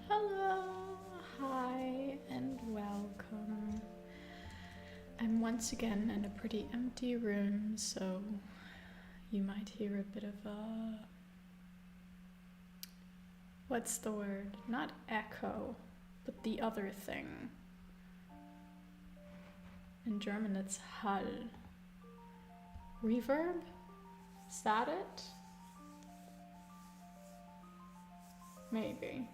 Hello, hi, and welcome. I'm once again in a pretty empty room, so you might hear a bit of a... what's the word? Not echo, but the other thing. In German it's Hall. Reverb? Is that it? Maybe.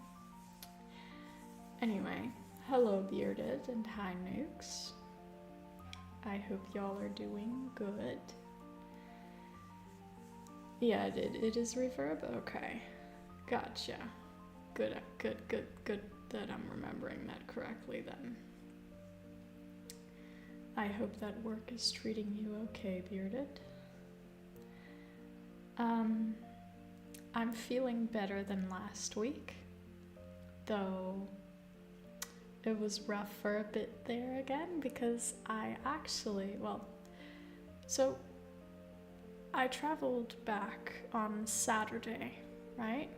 Anyway, hello Bearded and hi Nukes. I hope y'all are doing good. Yeah, it is reverb? Okay. Gotcha. Good that I'm remembering that correctly then. I hope that work is treating you okay, Bearded. I'm feeling better than last week, though it was rough for a bit there again because I traveled back on Saturday, right?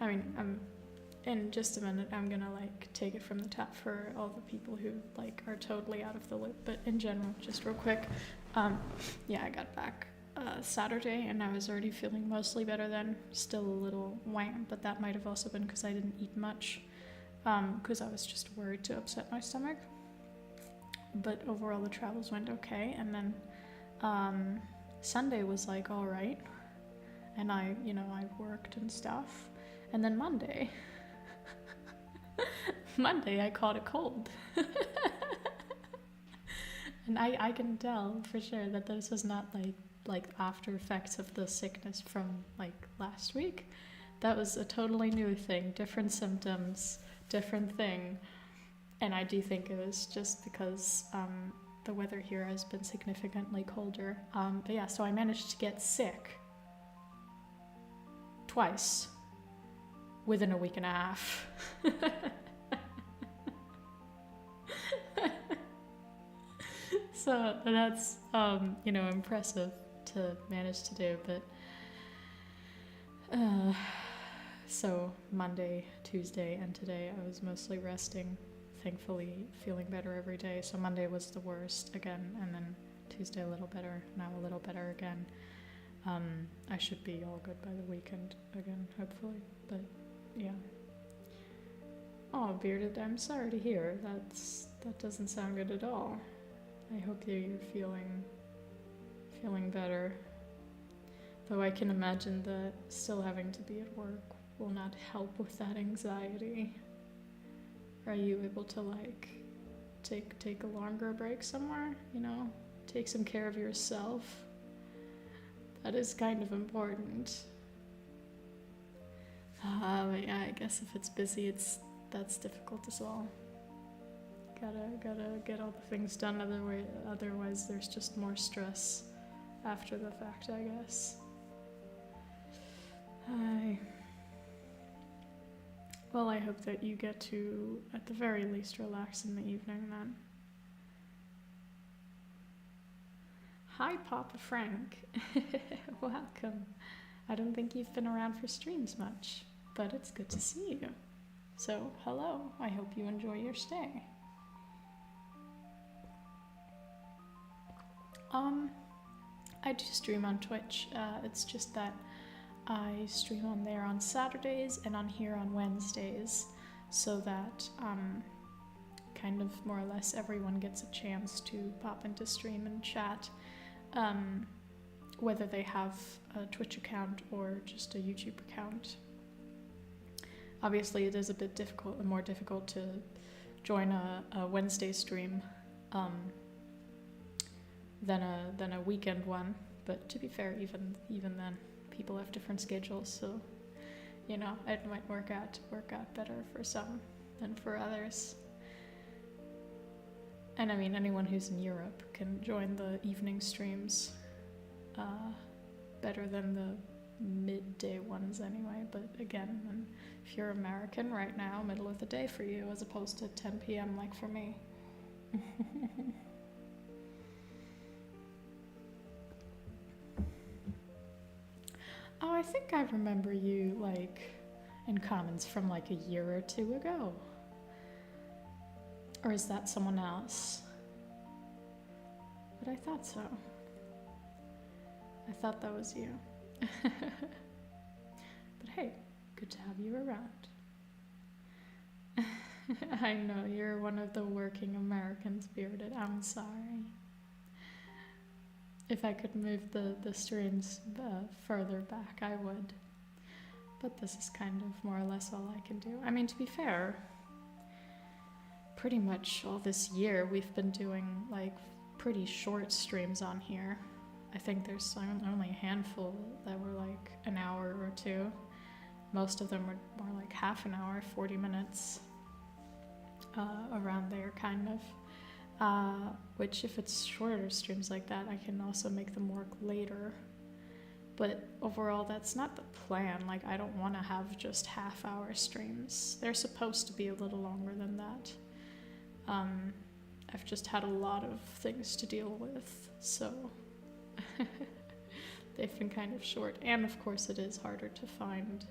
I mean, in just a minute I'm gonna take it from the top for all the people who are totally out of the loop, but in general, just real quick, yeah, I got back Saturday and I was already feeling mostly better then, still a little wham, but that might have also been because I didn't eat much. Because I was just worried to upset my stomach. But overall the travels went okay, and then Sunday was alright, and I worked and stuff, and then Monday I caught a cold. And I can tell for sure that this is not like after effects of the sickness from last week. That was a totally new thing, different symptoms, different thing, and I do think it was just because the weather here has been significantly colder. But yeah, so I managed to get sick twice within a week and a half. So that's impressive to manage to do, but so Monday, Tuesday, and today I was mostly resting, thankfully feeling better every day. So Monday was the worst again, and then Tuesday a little better, now a little better again. I should be all good by the weekend again, hopefully, but yeah. Oh, Bearded, I'm sorry to hear. That doesn't sound good at all. I hope that you're feeling better. Though I can imagine that still having to be at work will not help with that anxiety. Are you able to take a longer break somewhere? Take some care of yourself? That is kind of important. But yeah, I guess if it's busy, that's difficult as well. Gotta get all the things done, otherwise there's just more stress after the fact, I guess. Well, I hope that you get to, at the very least, relax in the evening then. Hi, Papa Frank. Welcome. I don't think you've been around for streams much, but it's good to see you. So, hello. I hope you enjoy your stay. I do stream on Twitch. It's just that I stream on there on Saturdays and on here on Wednesdays, so that kind of more or less everyone gets a chance to pop into stream and chat, whether they have a Twitch account or just a YouTube account. Obviously, it is a bit more difficult to join a Wednesday stream than a weekend one. But to be fair, even then, people have different schedules, so you know it might work out better for some than for others. And I mean, anyone who's in Europe can join the evening streams better than the midday ones anyway. But again, if you're American right now, middle of the day for you as opposed to 10 p.m. like for me. Oh, I think I remember you like in comments from like a year or two ago. Or is that someone else? But I thought so. I thought that was you. But hey, good to have you around. I know, you're one of the working Americans, Bearded. I'm sorry. If I could move the streams further back, I would. But this is kind of more or less all I can do. I mean, to be fair, pretty much all this year we've been doing like pretty short streams on here. I think there's only a handful that were like an hour or two. Most of them were more like half an hour, 40 minutes, around there kind of. Which if it's shorter streams like that, I can also make them work later. But overall, that's not the plan. Like, I don't want to have just half-hour streams. They're supposed to be a little longer than that. I've just had a lot of things to deal with, so they've been kind of short. And of course, it is harder to find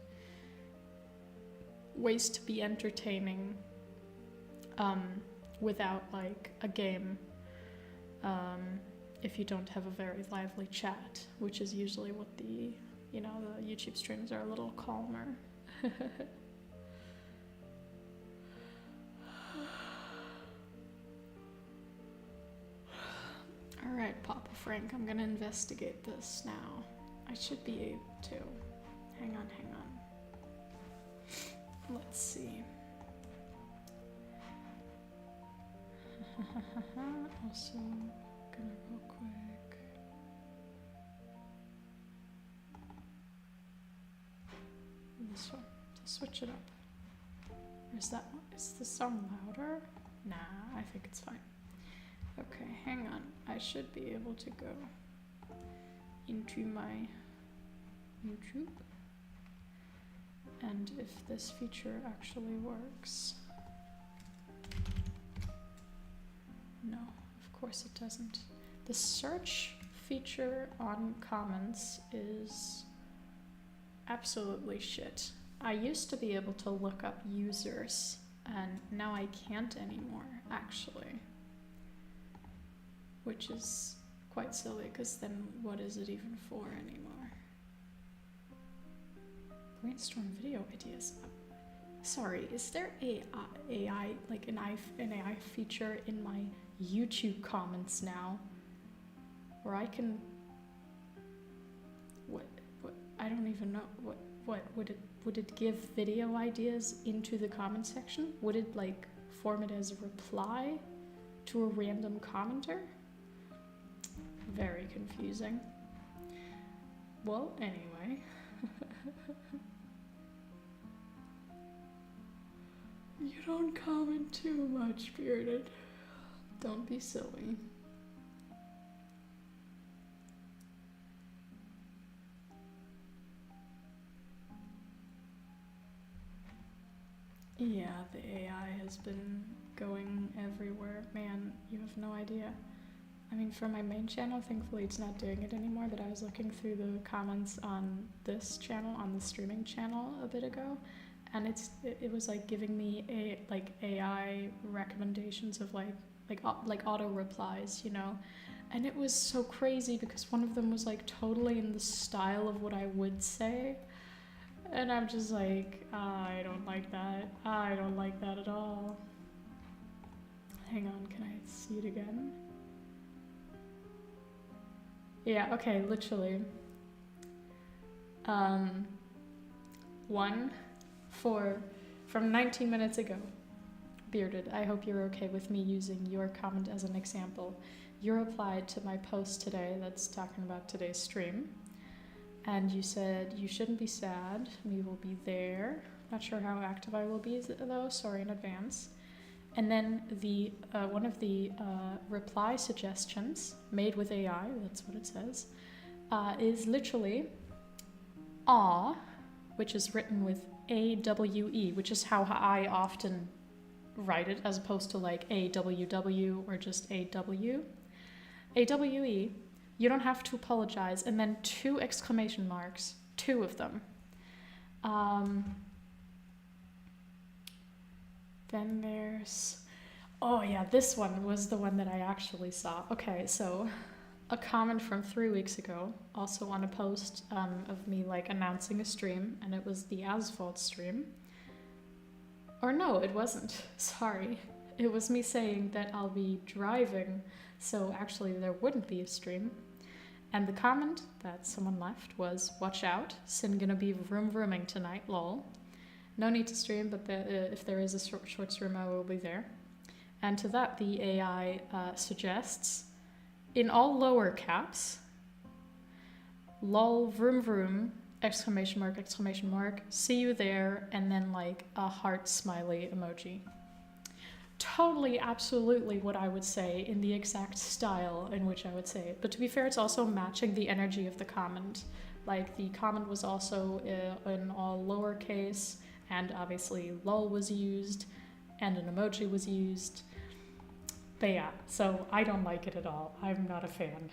ways to be entertaining without like a game, if you don't have a very lively chat, which is usually what the YouTube streams are a little calmer. All right, Papa Frank, I'm gonna investigate this now. I should be able to. Hang on. Let's see. Also, gonna real quick. This one, to switch it up. Where's that one? Is the song louder? Nah, I think it's fine. Okay, hang on. I should be able to go into my YouTube. And if this feature actually works. No, of course it doesn't. The search feature on comments is absolutely shit. I used to be able to look up users, and now I can't anymore, actually. Which is quite silly, because then what is it even for anymore? Brainstorm video ideas. Sorry, is there AI, like an AI feature in my YouTube comments now, where I can, what, I don't even know, what, would it give video ideas into the comment section? Would it like form it as a reply to a random commenter? Very confusing. Well, anyway. You don't comment too much, Bearded. Don't be silly. Yeah, the AI has been going everywhere. Man, you have no idea. I mean, for my main channel, thankfully it's not doing it anymore, but I was looking through the comments on this channel, on the streaming channel a bit ago, and it was like giving me AI recommendations of like auto replies, you know, and it was so crazy because one of them was like totally in the style of what I would say, and I'm just like, I don't like that. I don't like that at all. Hang on, can I see it again? Yeah, okay, literally. From 19 minutes ago. Bearded, I hope you're okay with me using your comment as an example. You replied to my post today that's talking about today's stream. And you said, you shouldn't be sad, we will be there. Not sure how active I will be though, sorry in advance. And then the one of the reply suggestions made with AI, that's what it says, is literally aw, which is written with AWE, which is how I often write it, as opposed to like AWW or just AW. AWE, you don't have to apologize, and then 2 exclamation marks, 2 of them. Then there's, oh yeah, this one was the one that I actually saw. Okay, so a comment from 3 weeks ago, also on a post of me like announcing a stream, and it was the Asphalt stream. Or no, it wasn't, sorry. It was me saying that I'll be driving, so actually there wouldn't be a stream. And the comment that someone left was, watch out, Sin gonna be vroom-vrooming tonight, lol. No need to stream, but if there is a short stream, I will be there. And to that, the AI suggests, in all lower caps, lol, vroom vroom, exclamation mark, see you there, and then like a heart smiley emoji. Totally, absolutely what I would say in the exact style in which I would say it. But to be fair, it's also matching the energy of the comment. Like the comment was also in all lowercase, and obviously lol was used, and an emoji was used. But yeah, so I don't like it at all. I'm not a fan.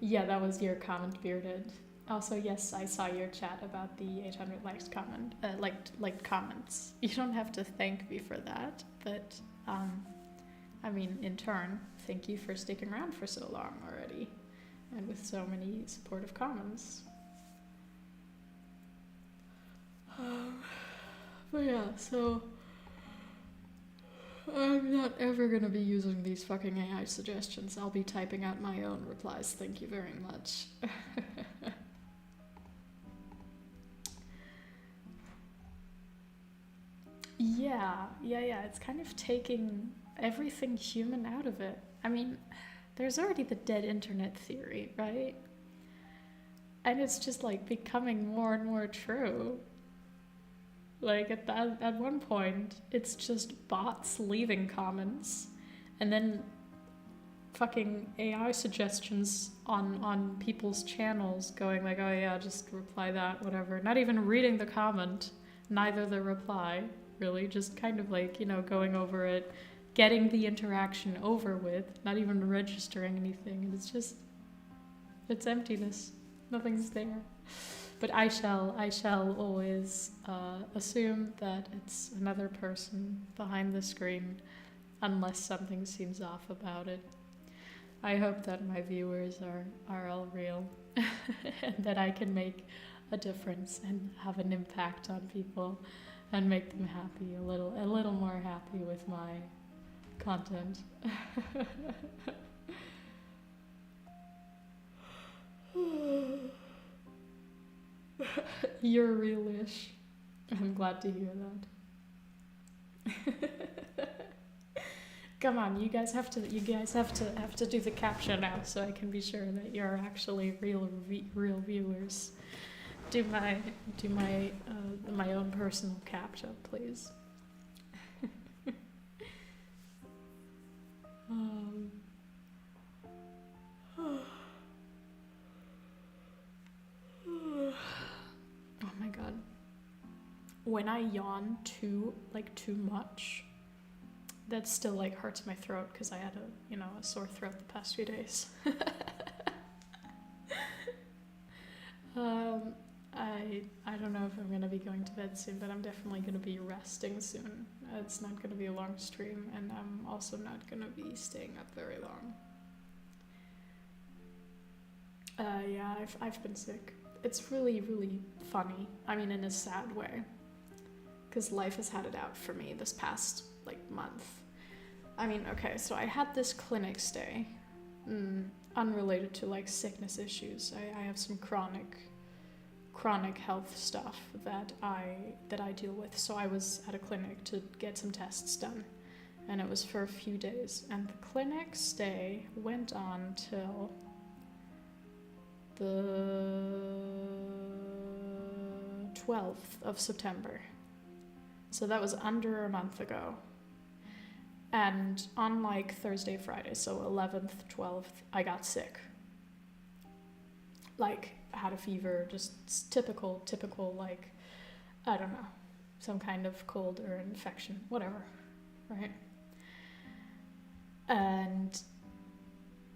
Yeah, that was your comment, Bearded. Also, yes, I saw your chat about the 800 likes comment, liked comments. You don't have to thank me for that, but I mean, in turn, thank you for sticking around for so long already, and with so many supportive comments. But yeah, so I'm not ever gonna be using these fucking AI suggestions. I'll be typing out my own replies. Thank you very much. Yeah, it's kind of taking everything human out of it. I mean, there's already the dead internet theory, right? And it's just like becoming more and more true. Like at one point, it's just bots leaving comments, and then fucking AI suggestions on people's channels going like, oh yeah, just reply that, whatever. Not even reading the comment, neither the reply, really, just kind of like, you know, going over it, getting the interaction over with, not even registering anything, and it's emptiness. Nothing's there. But I shall always assume that it's another person behind the screen, unless something seems off about it. I hope that my viewers are all real, and that I can make a difference and have an impact on people, and make them happy, a little more happy with my content. You're real-ish. I'm glad to hear that. Come on, you guys have to do the caption now, so I can be sure that you're actually real viewers. Do my own personal captcha, please. Oh my god. when I yawn too much, that still like hurts my throat because I had a sore throat the past few days. I don't know if I'm gonna be going to bed soon, but I'm definitely gonna be resting soon. It's not gonna be a long stream, and I'm also not gonna be staying up very long. Yeah, I've been sick. It's really, really funny. I mean, in a sad way, because life has had it out for me this past month. I mean, okay, so I had this clinic stay, unrelated to sickness issues. I have some chronic health stuff that I deal with. So I was at a clinic to get some tests done, and it was for a few days. And the clinic stay went on till the 12th of September. So that was under a month ago. And on Thursday, Friday, so 11th, 12th, I got sick. Had a fever, just typical, I don't know, some kind of cold or infection, whatever, right? And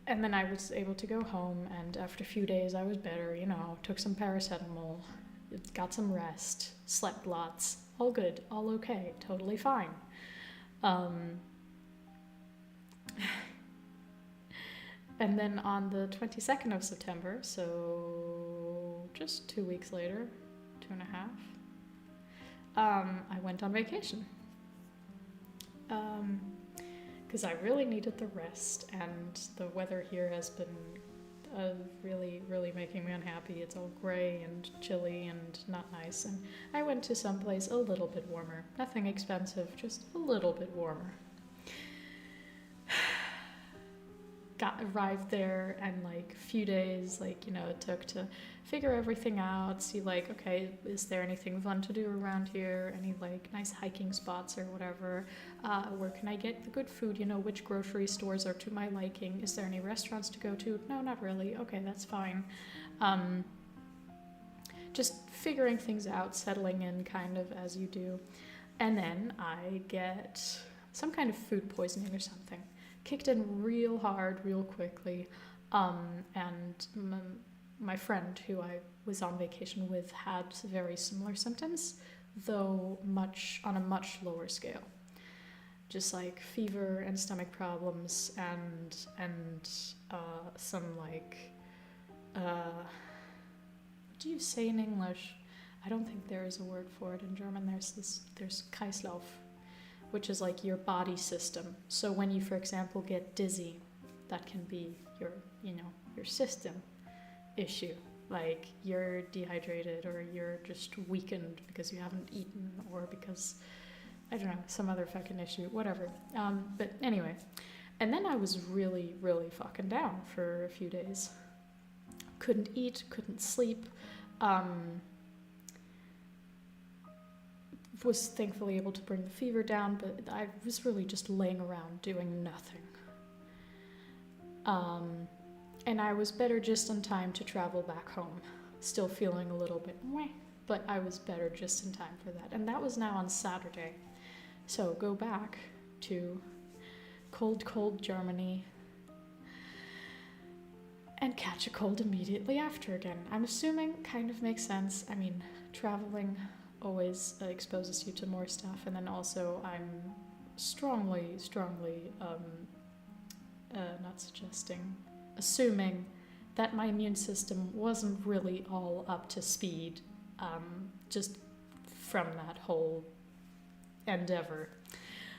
then I was able to go home, and after a few days I was better, took some paracetamol, got some rest, slept lots, all good, all okay, totally fine. And then on the 22nd of September, so just 2 weeks later, 2.5, I went on vacation. Because I really needed the rest, and the weather here has been really, really making me unhappy. It's all gray and chilly and not nice, and I went to someplace a little bit warmer. Nothing expensive, just a little bit warmer. Arrived there, and a few days it took to figure everything out, see okay, is there anything fun to do around here, any nice hiking spots or whatever, where can I get the good food, which grocery stores are to my liking, is there any restaurants to go to? No, not really. Okay, that's fine. Just figuring things out, settling in kind of as you do. And then I get some kind of food poisoning or something. Kicked in real hard, real quickly, and my friend who I was on vacation with had very similar symptoms, though on a much lower scale. Just fever and stomach problems, and some what do you say in English? I don't think there is a word for it in German. There's Kreislauf, which is your body system. So when you, for example, get dizzy, that can be your system issue. You're dehydrated, or you're just weakened because you haven't eaten, or because, I don't know, some other fucking issue, whatever. But anyway, and then I was really, really fucking down for a few days. Couldn't eat, couldn't sleep. Was thankfully able to bring the fever down, but I was really just laying around doing nothing. And I was better just in time to travel back home. Still feeling a little bit meh, but I was better just in time for that. And that was now on Saturday. So go back to cold Germany and catch a cold immediately after again. I'm assuming kind of makes sense. I mean, traveling always exposes you to more stuff, and then also I'm strongly assuming that my immune system wasn't really all up to speed, just from that whole endeavor.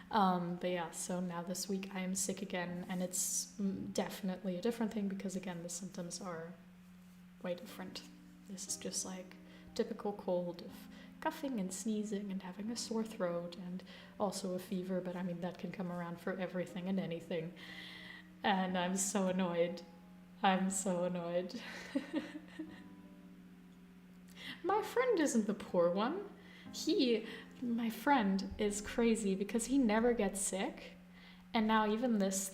But yeah, so now this week I am sick again, and it's definitely a different thing because again the symptoms are way different. This is just typical cold of coughing and sneezing and having a sore throat and also a fever, but I mean that can come around for everything and anything. And I'm so annoyed. My friend isn't the poor one. My friend is crazy because he never gets sick, and now even this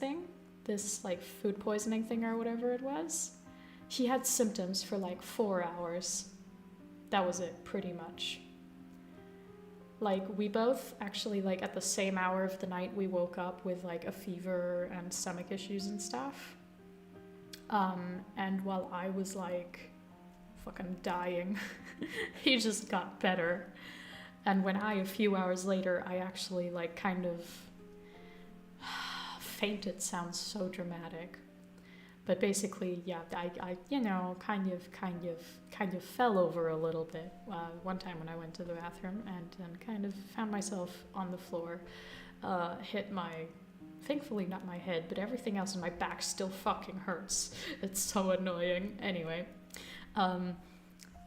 food poisoning thing or whatever it was, he had symptoms for 4 hours. That was it, pretty much. like we both actually like at the same hour of the night we woke up with like a fever and stomach issues and stuff. And while I was like fucking dying, he just got better. And when a few hours later, I actually like kind of fainted sounds so dramatic. But basically, yeah, I you know, kind of fell over a little bit one time when I went to the bathroom and kind of found myself on the floor, hit my, thankfully not my head, but everything else in my back still fucking hurts. It's so annoying. Anyway,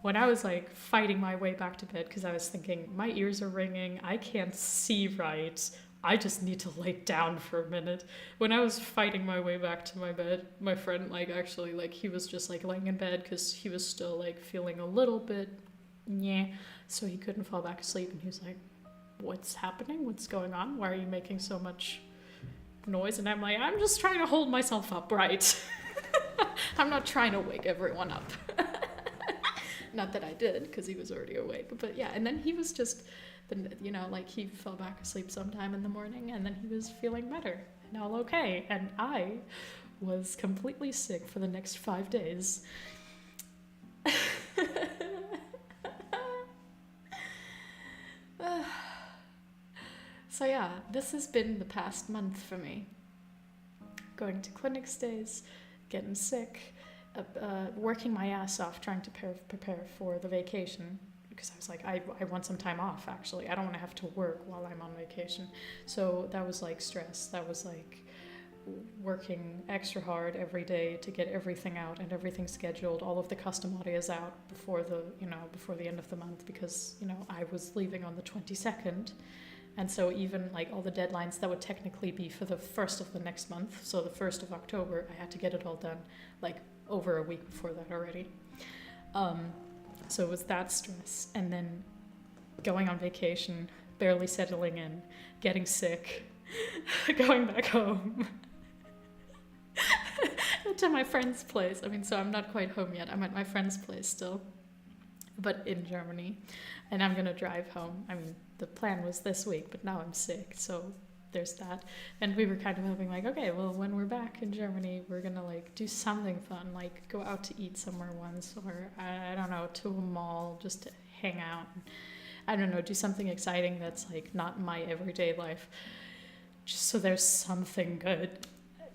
when I was like fighting my way back to bed, because I was thinking, my ears are ringing, I can't see right, I just need to lay down for a minute. When I was fighting my way back to my bed, my friend like actually like he was just like laying in bed because he was still like feeling a little bit so he couldn't fall back asleep, and he was like, what's happening? What's going on? Why are you making so much noise? And I'm like, I'm just trying to hold myself upright. I'm not trying to wake everyone up. Not that I did, because he was already awake. But yeah, and then he was just, you know, like he fell back asleep sometime in the morning, and then he was feeling better and all okay. And I was completely sick for the next 5 days. So yeah, this has been the past month for me. Going to clinic stays, getting sick, working my ass off trying to prepare for the vacation, because I was like, I want some time off, actually. I don't want to have to work while I'm on vacation. So that was like stress. That was like working extra hard every day to get everything out and everything scheduled, all of the custom audios out before the end of the month, because, you know, I was leaving on the 22nd. And so even like all the deadlines that would technically be for the 1st of the next month, so the 1st of October, I had to get it all done like over a week before that already. So it was that stress, and then going on vacation, barely settling in, getting sick, going back home to my friend's place. I mean, so I'm not quite home yet. I'm at my friend's place still, but in Germany, and I'm gonna drive home. I mean, the plan was this week, but now I'm sick, so there's that. And we were kind of hoping like, okay, well, when we're back in Germany, we're gonna like do something fun, like go out to eat somewhere once, or I don't know, to a mall just to hang out. I don't know, do something exciting that's like not my everyday life, just so there's something good.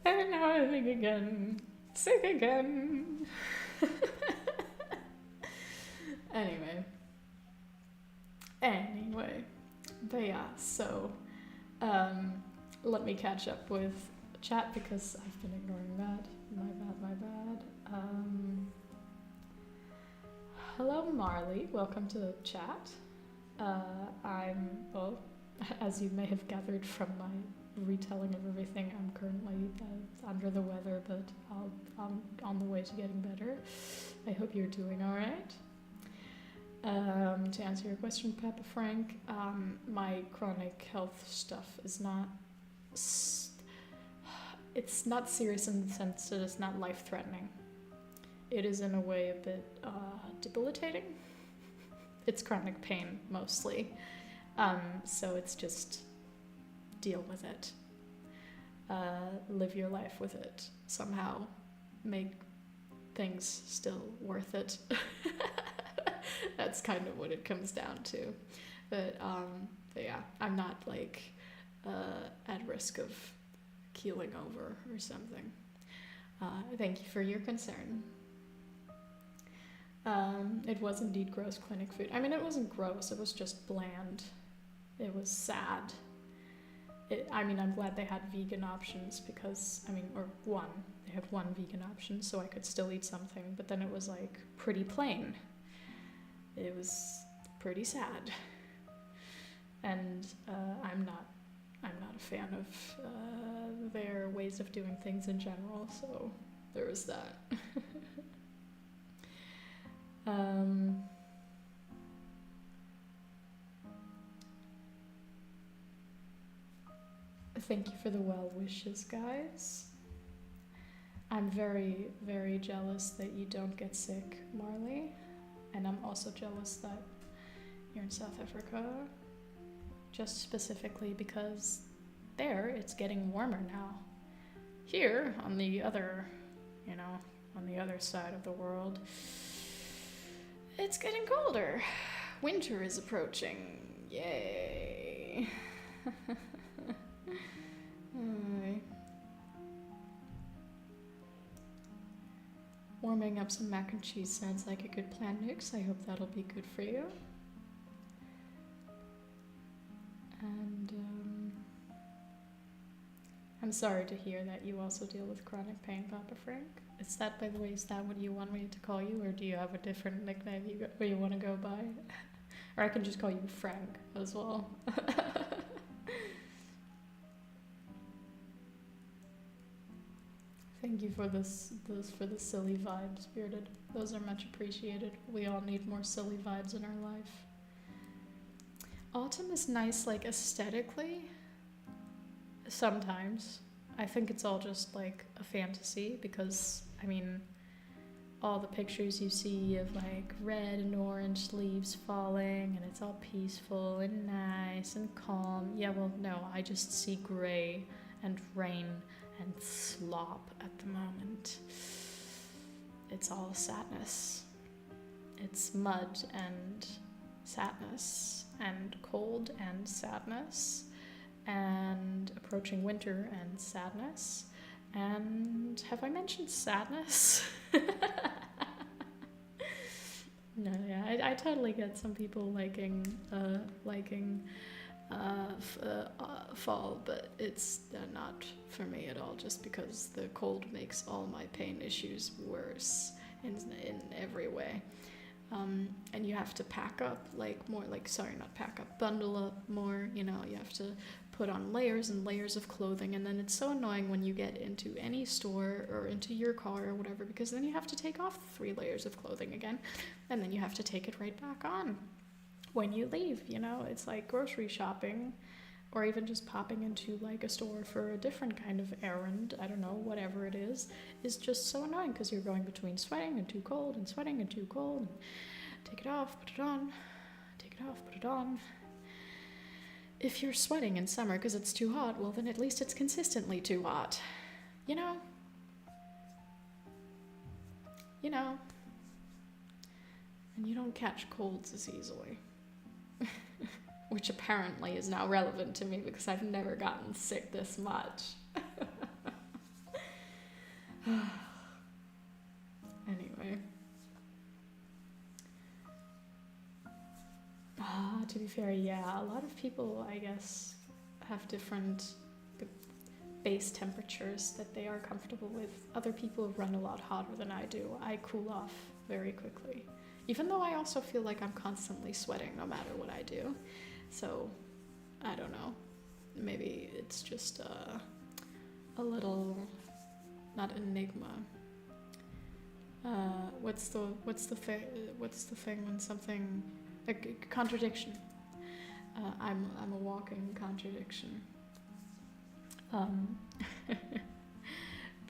And now I'm sick again. Anyway, but yeah, so let me catch up with chat because I've been ignoring that. My bad. Hello Marley, welcome to the chat. Well, as you may have gathered from my retelling of everything, I'm currently under the weather, but I'm on the way to getting better. I hope you're doing all right. To answer your question, Peppa Frank, my chronic health stuff is not, it's not serious in the sense that it's not life-threatening. It is in a way a bit debilitating. It's chronic pain mostly, so it's just deal with it. Live your life with it. Somehow make things still worth it. That's kind of what it comes down to. But yeah, I'm not like at risk of keeling over or something. Thank you for your concern. It was indeed gross clinic food. I mean, it wasn't gross, it was just bland. It was sad. I'm glad they had vegan options because, they had one vegan option, so I could still eat something, but then it was like pretty plain. It was pretty sad. And I'm not a fan of their ways of doing things in general, so there was that. Thank you for the well wishes, guys. I'm very, very jealous that you don't get sick, Marley. And I'm also jealous that you're in South Africa. just specifically because there it's getting warmer now. Here, on the other, on the other side of the world, it's getting colder. Winter is approaching. Yay. Warming up some mac and cheese sounds like a good plan, Nix. I hope that'll be good for you. And I'm sorry to hear that you also deal with chronic pain, Papa Frank. Is that, by the way, is that what you want me to call you, or do you have a different nickname you want to go by? Or I can just call you Frank as well. Thank you for for the silly vibes, Bearded. Those are much appreciated. We all need more silly vibes in our life. Autumn is nice, like, aesthetically. Sometimes. I think it's all just, like, a fantasy because, I mean, all the pictures you see of, like, red and orange leaves falling and it's all peaceful and nice and calm. Yeah, well, no, I just see gray and rain and slop at the moment. It's all sadness. It's mud and sadness and cold and sadness and approaching winter and sadness. And have I mentioned sadness? No, yeah, I totally get some people liking fall, but it's not for me at all, just because the cold makes all my pain issues worse in every way. And you have to pack up, bundle up more, you have to put on layers and layers of clothing, and then it's so annoying when you get into any store or into your car or whatever, because then you have to take off 3 layers of clothing again, and then you have to take it right back on when you leave. It's like grocery shopping, or even just popping into like a store for a different kind of errand, I don't know, whatever it is just so annoying, because you're going between sweating and too cold and sweating and too cold, and take it off, put it on, take it off, put it on. If you're sweating in summer because it's too hot, well then at least it's consistently too hot, and you don't catch colds as easily. Which apparently is now relevant to me because I've never gotten sick this much. Anyway. To be fair, yeah, a lot of people, I guess, have different base temperatures that they are comfortable with. Other people run a lot hotter than I do. I cool off very quickly. Even though I also feel like I'm constantly sweating no matter what I do. So, I don't know. Maybe it's just a little, not enigma. What's the thing when something, a contradiction? I'm a walking contradiction.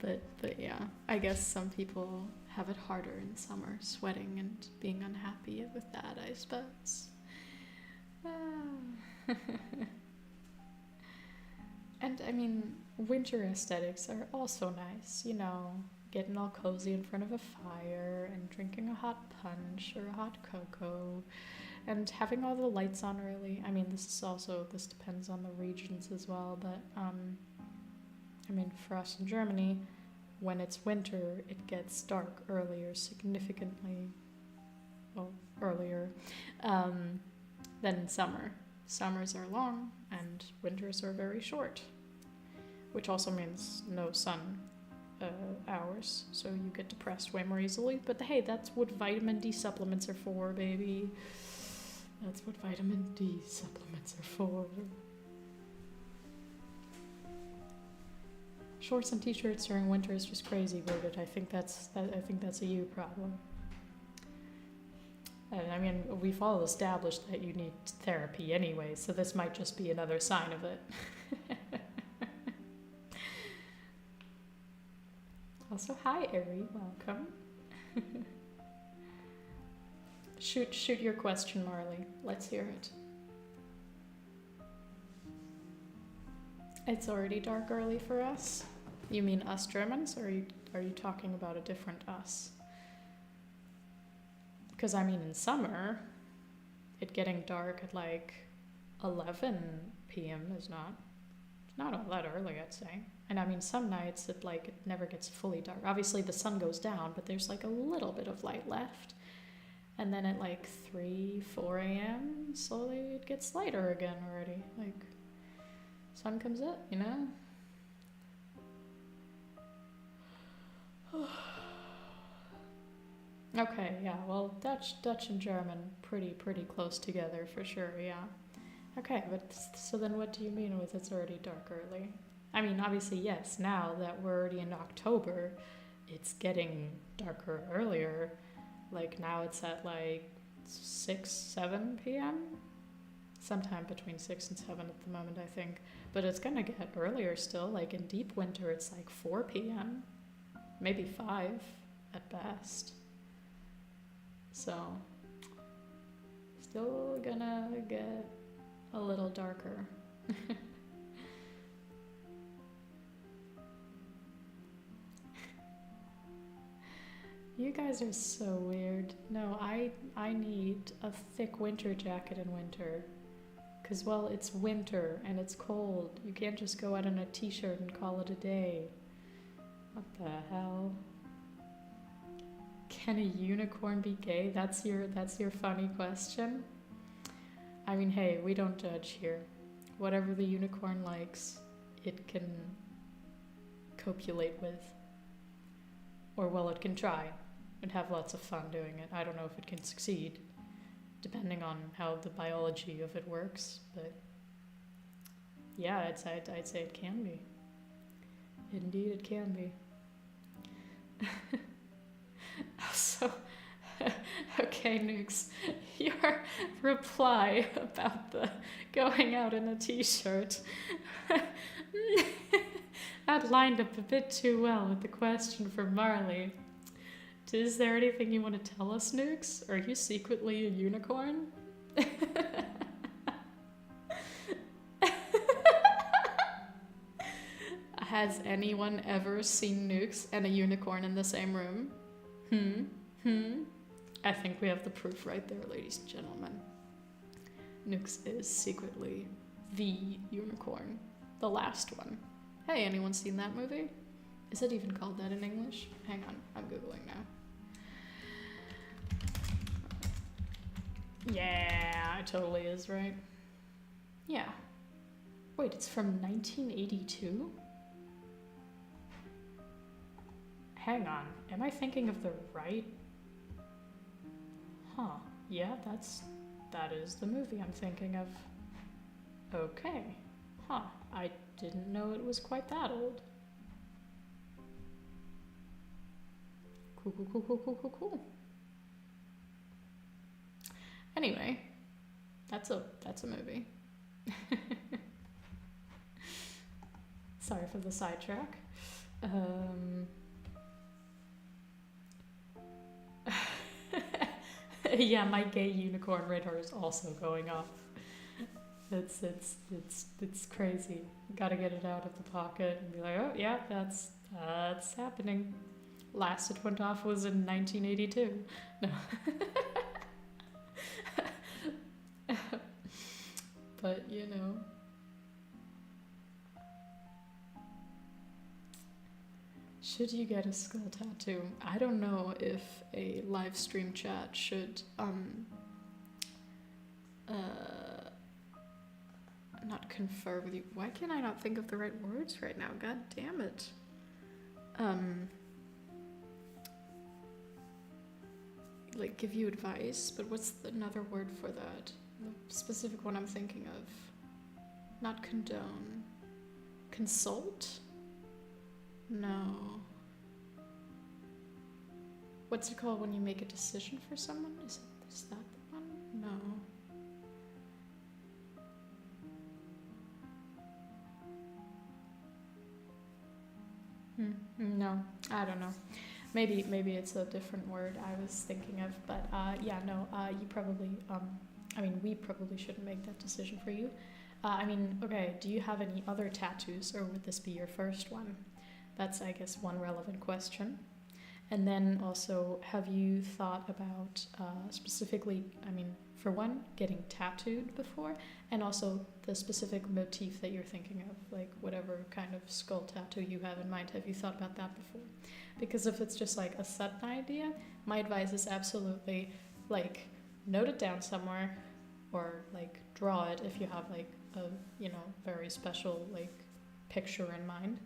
But yeah, I guess some people have it harder in summer, sweating and being unhappy with that, I suppose. And I mean, winter aesthetics are also nice, getting all cozy in front of a fire and drinking a hot punch or a hot cocoa and having all the lights on early. I mean, this depends on the regions as well, but I mean, for us in Germany, when it's winter, it gets dark earlier, significantly, earlier than in summer. Summers are long and winters are very short, which also means no sun hours, so you get depressed way more easily. But hey, that's what vitamin D supplements are for, baby. That's what vitamin D supplements are for. Shorts and t-shirts during winter is just crazy, Worded. I think that's a you problem. And I mean, we've all established that you need therapy anyway, so this might just be another sign of it. Also, hi, Ari. Welcome. Shoot your question, Marley. Let's hear it. It's already dark early for us? You mean us Germans, or are you talking about a different us? Because I mean, in summer, it getting dark at like 11 p.m. is not all that early, I'd say. And I mean, some nights it never gets fully dark. Obviously the sun goes down, but there's like a little bit of light left. And then at like 3, 4 a.m., slowly it gets lighter again already. Like, sun comes up, you know? Okay, yeah, well, Dutch and German, pretty close together for sure, yeah. Okay, but so then what do you mean with it's already dark early? I mean, obviously, yes, now that we're already in October, it's getting darker earlier. Like now it's at like 6, 7 p.m.? Sometime between 6 and 7 at the moment, I think. But it's gonna get earlier still. Like in deep winter, it's like 4 p.m., maybe 5 at best. So, still gonna get a little darker. You guys are so weird. No, I need a thick winter jacket in winter. Cause well, it's winter and it's cold. You can't just go out in a t-shirt and call it a day. What the hell? Can a unicorn be gay? That's your funny question. I mean, hey, we don't judge here. Whatever the unicorn likes, it can copulate with. Or well, it can try and have lots of fun doing it. I don't know if it can succeed, depending on how the biology of it works, but yeah, I'd say it can be. Indeed, it can be. So, okay, Nukes, your reply about the going out in a t-shirt, that lined up a bit too well with the question from Marley. Is there anything you want to tell us, Nukes? Are you secretly a unicorn? Has anyone ever seen Nukes and a unicorn in the same room? I think we have the proof right there, ladies and gentlemen. Nukes is secretly the unicorn. The last one. Hey, anyone seen that movie? Is it even called that in English? Hang on, I'm Googling now. Yeah, it totally is, right? Yeah. Wait, it's from 1982? Hang on, am I thinking of the right? Huh, yeah, that is the movie I'm thinking of. Okay, huh, I didn't know it was quite that old. Cool. Anyway, that's a movie. Sorry for the sidetrack. Yeah, my gay unicorn radar is also going off. It's crazy. Gotta get it out of the pocket and be like, oh yeah, that's happening. Last it went off was in 1982. No. But you know. Should you get a skull tattoo? I don't know if a live stream chat should not confer with you. Why can I not think of the right words right now? God damn it. Like give you advice, but what's another word for that? The specific one I'm thinking of. Not condone. Consult? No. What's it called when you make a decision for someone? Is that the one? No. No, I don't know. Maybe it's a different word I was thinking of, but yeah, no, you probably, we probably shouldn't make that decision for you. I mean, okay, do you have any other tattoos, or would this be your first one? That's, I guess, one relevant question. And then also, have you thought about specifically, I mean, for one, getting tattooed before, and also the specific motif that you're thinking of, like whatever kind of skull tattoo you have in mind, have you thought about that before? Because if it's just like a sudden idea, my advice is absolutely like note it down somewhere, or like draw it if you have like a, you know, very special like picture in mind.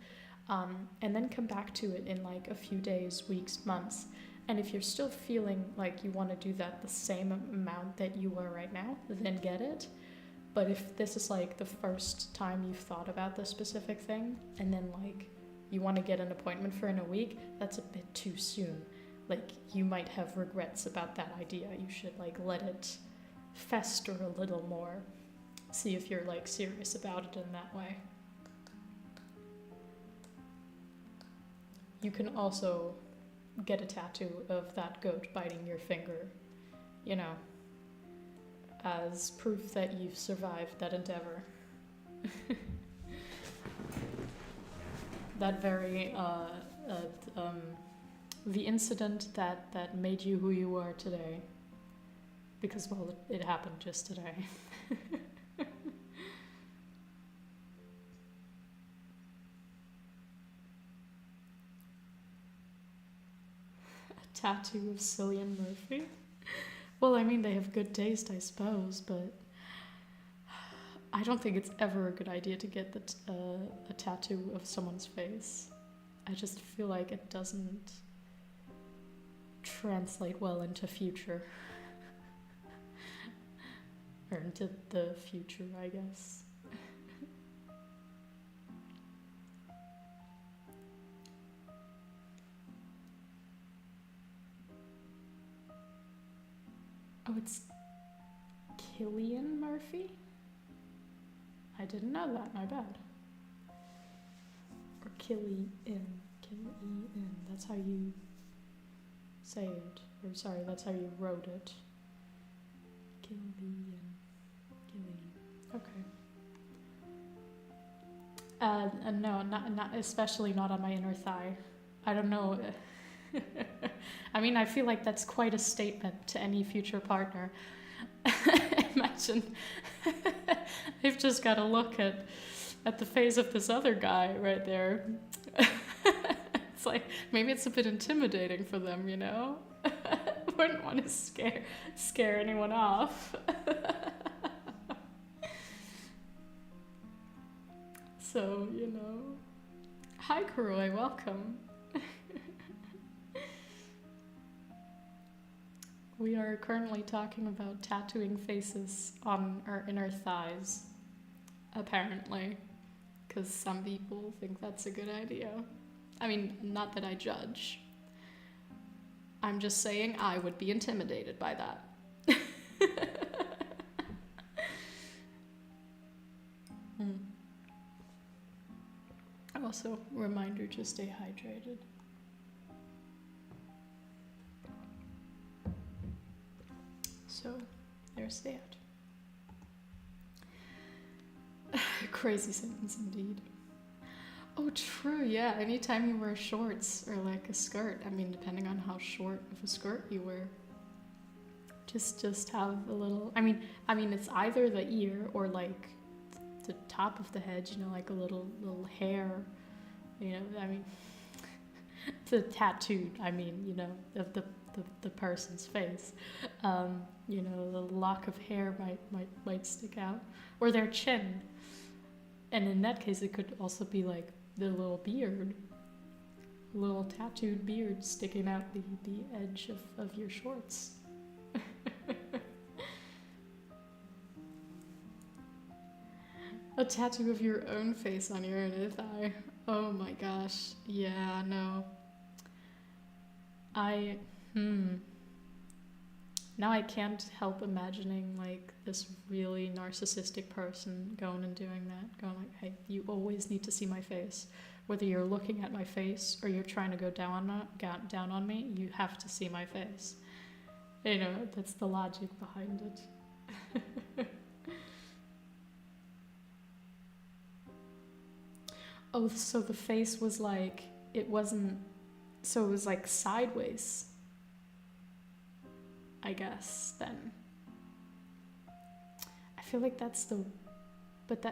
And then come back to it in like a few days, weeks, months. And if you're still feeling like you want to do that the same amount that you are right now, then get it. But if this is like the first time you've thought about this specific thing, and then like you want to get an appointment for in a week, that's a bit too soon. Like you might have regrets about that idea. You should like let it fester a little more. See if you're like serious about it in that way. You can also get a tattoo of that goat biting your finger, you know, as proof that you've survived that endeavor. That very, the incident that made you who you are today. Because, well, it happened just today. Tattoo of Cillian Murphy? Well, I mean, they have good taste, I suppose, but I don't think it's ever a good idea to get a tattoo of someone's face. I just feel like it doesn't translate well into future. Or into the future, I guess. Oh, it's Cillian Murphy? I didn't know that, my bad. Or Killian. That's how you say it. Or sorry, that's how you wrote it. Killian. Okay. No, not especially not on my inner thigh. I don't know. I mean, I feel like that's quite a statement to any future partner. Imagine they've just got to look at the face of this other guy right there. It's like, maybe it's a bit intimidating for them, you know? Wouldn't want to scare anyone off. So, you know. Hi, Kuroi, welcome. We are currently talking about tattooing faces on our inner thighs, apparently, because some people think that's a good idea. I mean, not that I judge. I'm just saying I would be intimidated by that. Also, reminder to stay hydrated. So, there's that. Crazy sentence indeed. Oh, true, yeah. Anytime you wear shorts or like a skirt, I mean, depending on how short of a skirt you wear, just have a little. I mean, it's either the ear or like the top of the head. You know, like a little hair. You know, I mean, the tattooed. I mean, you know, of the person's face. You know, the lock of hair might stick out, or their chin. And in that case, it could also be like the little beard, little tattooed beard sticking out the edge of your shorts. A tattoo of your own face on your inner thigh. Oh my gosh. Yeah, no. Now I can't help imagining like this really narcissistic person going and doing that, going like, hey, you always need to see my face. Whether you're looking at my face or you're trying to go down on me, you have to see my face. You know, that's the logic behind it. Oh, so the face was like, it wasn't, so it was like sideways, I guess, then. I feel like but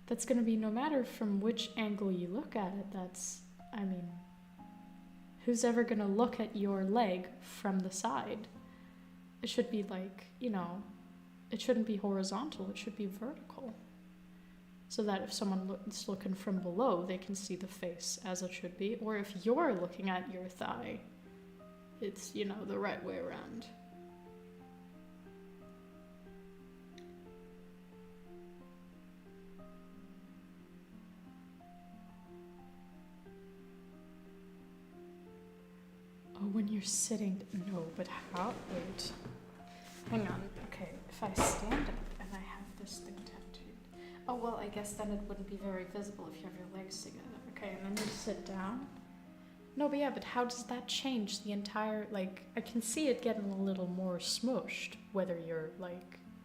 that's gonna be no matter from which angle you look at it, I mean, who's ever gonna look at your leg from the side? It should be like, it shouldn't be horizontal, it should be vertical. So that if someone is looking from below, they can see the face as it should be. Or if you're looking at your thigh, it's, the right way around. Oh, when you're sitting, no, but how? Wait. Hang on. Okay, if I stand up and I have this thing tattooed. Oh, well, I guess then it wouldn't be very visible if you have your legs together. Okay, and then you sit down. No, but yeah, but how does that change the entire, I can see it getting a little more smushed, whether you're,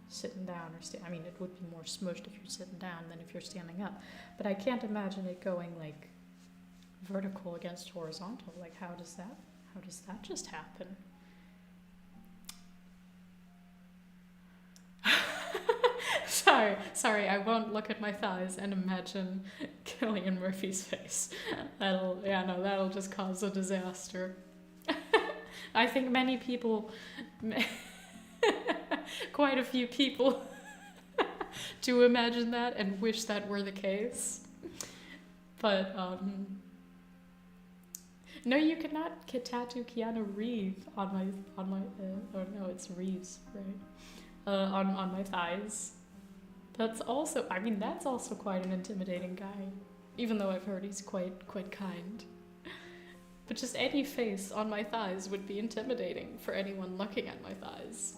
sitting down or I mean, it would be more smushed if you're sitting down than if you're standing up. But I can't imagine it going, vertical against horizontal. How does that just happen? Sorry, I won't look at my thighs and imagine Cillian Murphy's face. That'll just cause a disaster. I think many people, quite a few people, do imagine that and wish that were the case. But, no, you cannot tattoo Keanu Reeves on my, oh no, it's Reeves, right? On my thighs. That's also quite an intimidating guy, even though I've heard he's quite kind. But just any face on my thighs would be intimidating for anyone looking at my thighs.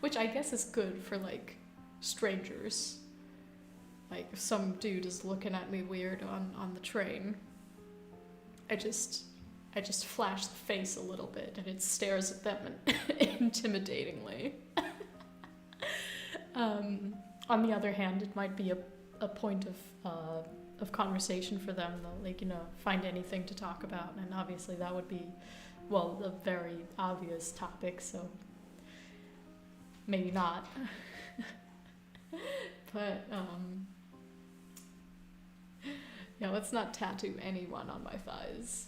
Which I guess is good for, strangers. If some dude is looking at me weird on the train, I just flash the face a little bit and it stares at them intimidatingly. On the other hand, it might be a point of conversation for them. They'll, find anything to talk about, and obviously that would be, a very obvious topic, so maybe not. But, yeah, let's not tattoo anyone on my thighs.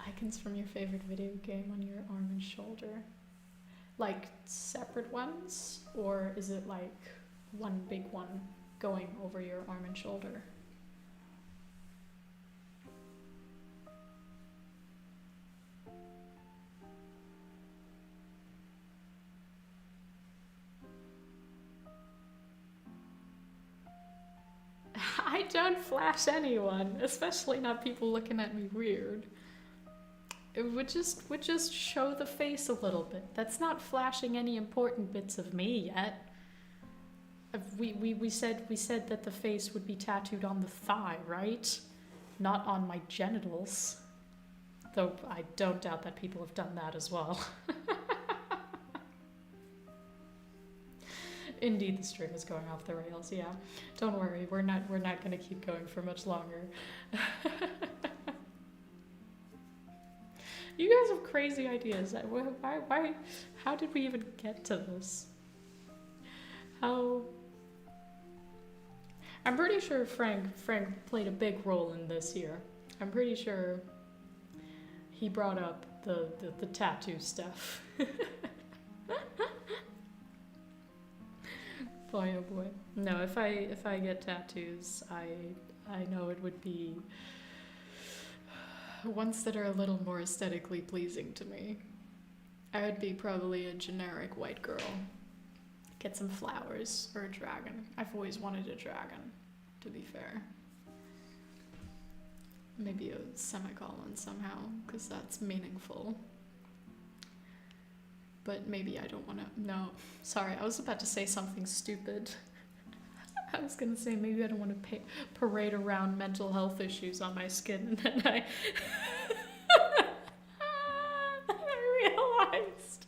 Icons from your favorite video game on your arm and shoulder. Separate ones? Or is it one big one going over your arm and shoulder? I don't flash anyone, especially not people looking at me weird. It would just show the face a little bit. That's not flashing any important bits of me yet. We said that the face would be tattooed on the thigh, right? Not on my genitals. Though I don't doubt that people have done that as well. Indeed, the stream is going off the rails. Yeah, don't worry. We're not going to keep going for much longer. You guys have crazy ideas. Why? How did we even get to this? I'm pretty sure Frank played a big role in this here. I'm pretty sure he brought up the tattoo stuff. Boy, oh boy. No, if I get tattoos, I know it would be ones that are a little more aesthetically pleasing to me. I would be probably a generic white girl. Get some flowers or a dragon. I've always wanted a dragon, to be fair. Maybe a semicolon somehow, because that's meaningful. But maybe I don't want to. No, sorry, I was about to say something stupid. I was going to say maybe I don't want to parade around mental health issues on my skin, and then I realized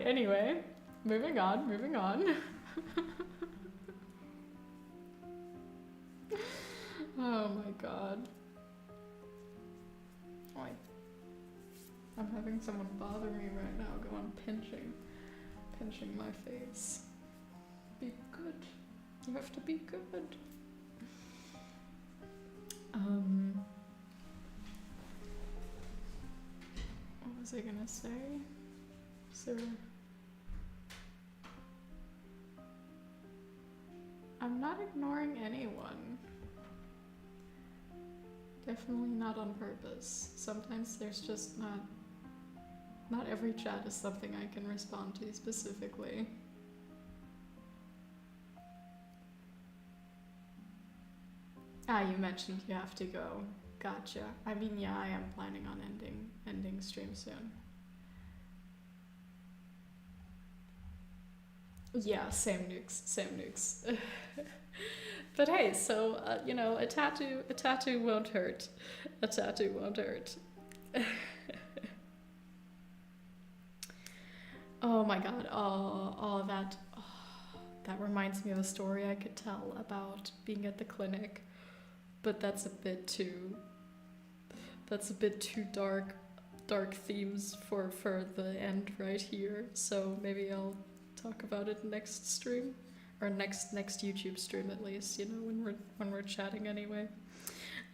anyway, moving on. Oh my god. Oh, I'm having someone bother me right now. Go on pinching my face. Be good. You have to be good. What was I gonna say? So I'm not ignoring anyone. Definitely not on purpose. Sometimes there's just not every chat is something I can respond to specifically. You mentioned you have to go. Gotcha. I mean, yeah, I am planning on ending stream soon. Yeah, same nukes. But hey, so a tattoo won't hurt. A tattoo won't hurt. Oh my god, all that. Oh, that reminds me of a story I could tell about being at the clinic, but that's a bit too dark themes for the end right here. So maybe I'll talk about it next stream, or next YouTube stream at least. When we're chatting anyway.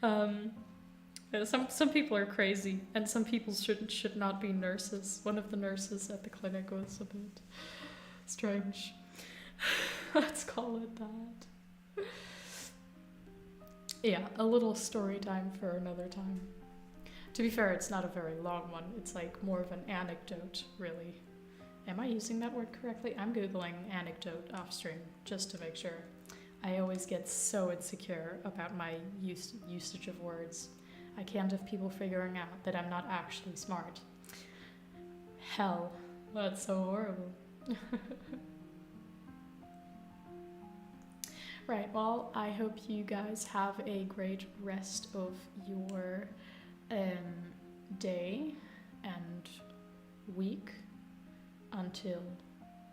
Some people are crazy, and some people should not be nurses. One of the nurses at the clinic was a bit strange. Let's call it that. Yeah, a little story time for another time. To be fair, it's not a very long one. It's like more of an anecdote, really. Am I using that word correctly? I'm Googling anecdote off stream just to make sure. I always get so insecure about my usage of words. I can't have people figuring out that I'm not actually smart. Hell, that's so horrible. Right, well, I hope you guys have a great rest of your day and week until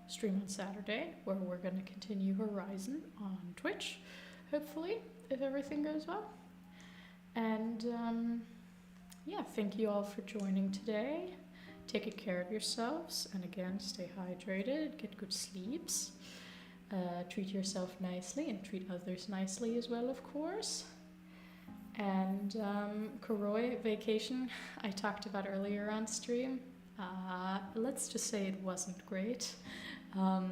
stream on Saturday, where we're going to continue Horizon on Twitch, hopefully, if everything goes well. And yeah, thank you all for joining today. Take care of yourselves, and again, stay hydrated, get good sleeps, treat yourself nicely and treat others nicely as well, of course. And Koroi vacation I talked about earlier on stream. Let's just say it wasn't great. But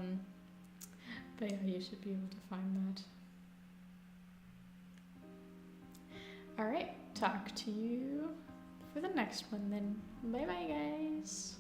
yeah, you should be able to find that. Alright, talk to you for the next one then. Bye bye, guys.